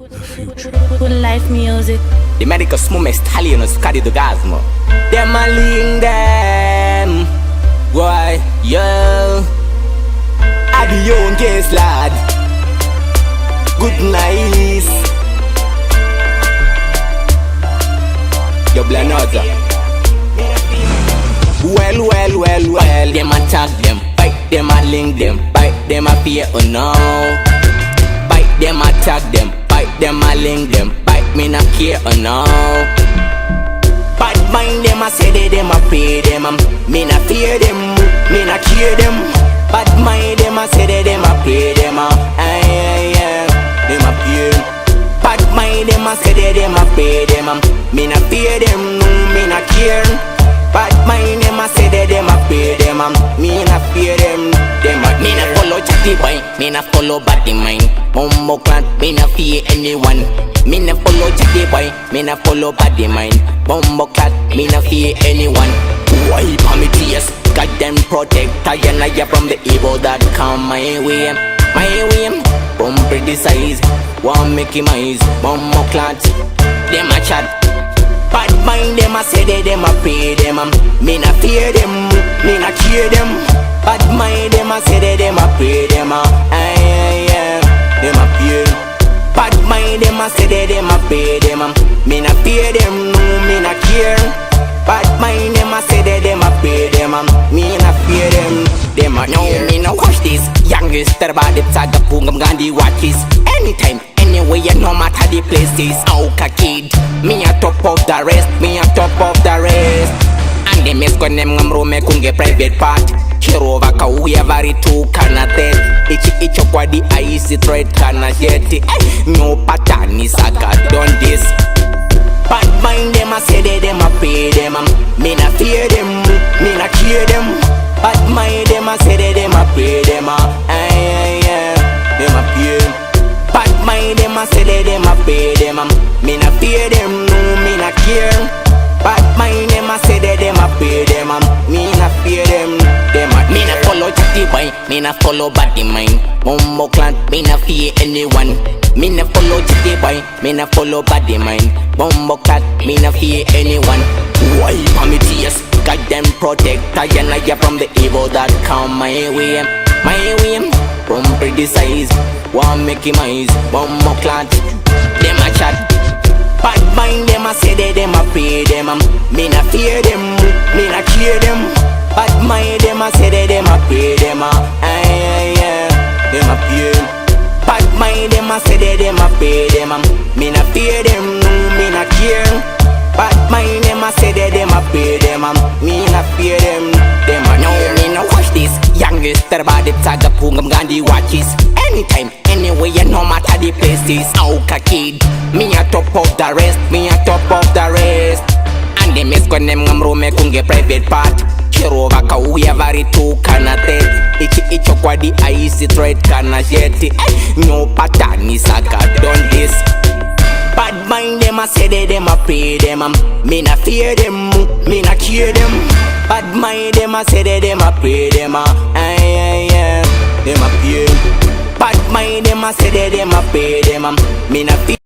Good life music. The medical smooth stallion is carry the gasmo. Them a link them. Why, yo? I be young case lad. Good night. Yo blanoza. Well. Them a tag them. Bite them a link them. Bite them a fear or no. Bite them a tag them. Bite them a link them. Bite me not care or no. Bad mind them a say they them a pay them. Me not fear them. Me not care them. Bad mind them a say they them a pay them. Them a pay. Bad mind them a say they them a pay them. Me not fear them. Me not care. Bad mind them a say they them a pay them. Me not fear them. Me not follow chatty boy. Me not follow body mind. Mumbo clan. Me not fear anyone. Me not follow chatty boy. Me not follow body mind. Mumbo clan. Me not fear anyone. Wipe on me tears. God them protect. I from the evil that come my way. My way. Bum criticize. One make him eyes. Mumbo clan. Them a chat. Bad mind them a say they them a pay them. Me not fear them. Me not care them. Bad mind them a say they them a pay them. Them a pay. Bad mind them a say they them a pay them. Me not fear them. Me not care. Bad mind them a say they them a pay them. Me not fear them. Them a no. Me no watch this. Youngest body saga pungam Gandhi watches. Anytime, anyway, no matter the places. Auka kid. Me a top of the rest. Me a top of the rest. And them is con them ngamro me kunge private part. Kirova ka we vari tu kana tet. Ichi kwa di ice thread kana jeti. No pattern is saga done this. Bad mind them a say they them a pay them. Me not fear them. Me not care them. Bad mind them a say they them a pay them. Them a pay. Bad mind them a say they them a pay them. Me not fear them. Me not care. Bad mind them a say they them a pay them. Me not fear them. Me not follow chatty boy. Me not follow body mind. Mumbo clan. Me not fear anyone. Me not follow chatty boy. Me not follow body mind. Mumbo clan. Me not fear anyone. Wipe on me tears. God them protect. I from the evil that come my way. My way. From criticize. One make him eyes. Mumbo clan. Them a chat. Bad mind them a say they them a pay them. Me not fear them. Me not care them. Bad mind them a say they them a pay them. Them a pay. Bad mind them a say they them a pay them. Me not fear them. Me not care. Bad mind them a say they them a pay them. Me not fear them. Them a no. Me no watch this. Youngest body saga pungam Gandhi watches. Anytime, anyway, no matter the places. Auka kid. Me a top of the rest. Me a top of the rest. And them is con them ngamro me kunge private part. Kirova ka we vari tu kana tet. Ichi kwa di ice thread kana jeti. No pattern is saga done this. Bad mind them a say they them a pay them. Me not fear them. Me not care them. Bad mind them a say they them a pay them. Them a pay. Bad mind them a say they them a pay them. Me not fear.